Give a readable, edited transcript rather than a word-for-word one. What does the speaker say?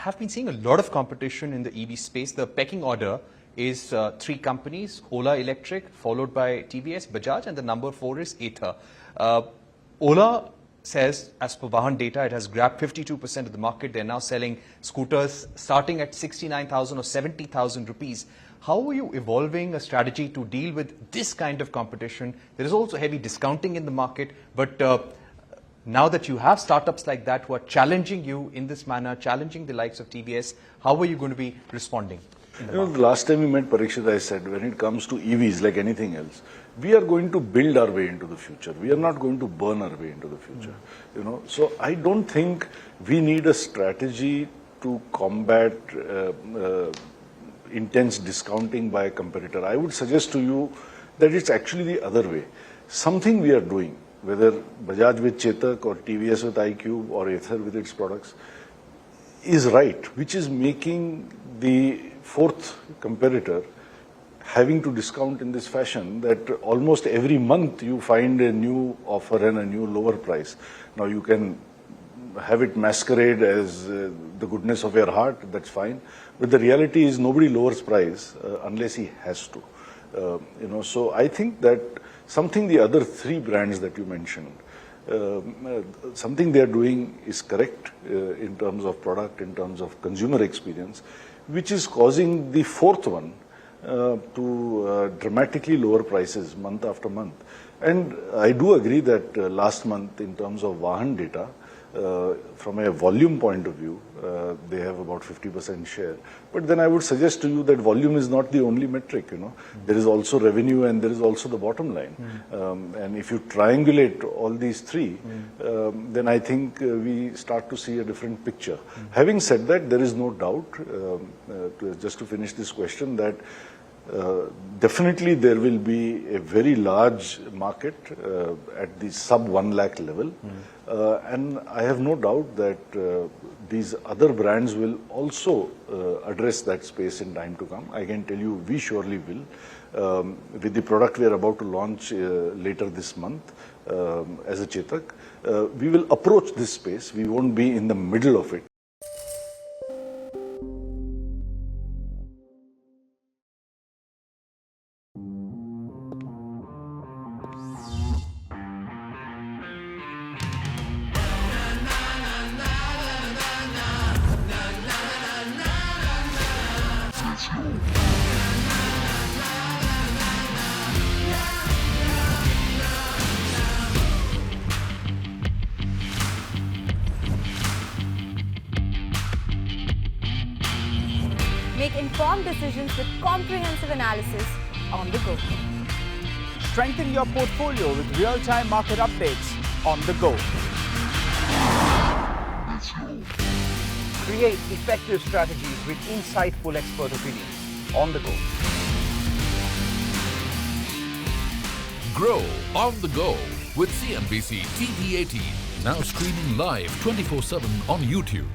have been seeing a lot of competition in the EV space. The pecking order is three companies: Ola Electric, followed by TVS, Bajaj, and the number 4 is Ather. Ola says, as per Vahan data, it has grabbed 52% of the market. They're now selling scooters starting at 69,000 or 70,000 rupees. How are you evolving a strategy to deal with this kind of competition? There is also heavy discounting in the market, but now that you have startups like that who are challenging you in this manner, challenging the likes of TVS, how are you going to be responding? The last time we met, Parikshit, I said, when it comes to EVs, like anything else, we are going to build our way into the future. We are not going to burn our way into the future. So I don't think we need a strategy to combat intense discounting by a competitor. I would suggest to you that it's actually the other way. Something we are doing, whether Bajaj with Chetak or TVS with iQube or Ather with its products, is right, which is making the fourth competitor having to discount in this fashion that almost every month you find a new offer and a new lower price. Now you can have it masquerade as the goodness of your heart, that's fine. But the reality is nobody lowers price unless he has to. So I think that something the other three brands that you mentioned, something they are doing is correct in terms of product, in terms of consumer experience, which is causing the fourth one to dramatically lower prices month after month. And I do agree that last month, in terms of Vahan data, from a volume point of view, they have about 50% share. But then I would suggest to you that volume is not the only metric. There is also revenue and there is also the bottom line. And if you triangulate all these three, then I think we start to see a different picture. Having said that, there is no doubt, just to finish this question, that definitely there will be a very large market at the sub 1 lakh level. And I have no doubt that these other brands will also address that space in time to come. I can tell you we surely will. With the product we are about to launch later this month as a Chetak, we will approach this space. We won't be in the middle of it. Make informed decisions with comprehensive analysis on the go. Strengthen your portfolio with real-time market updates on the go. Create effective strategies with insightful expert opinions on the go. Grow on the go with CNBC TV 18. Now streaming live 24/7 on YouTube.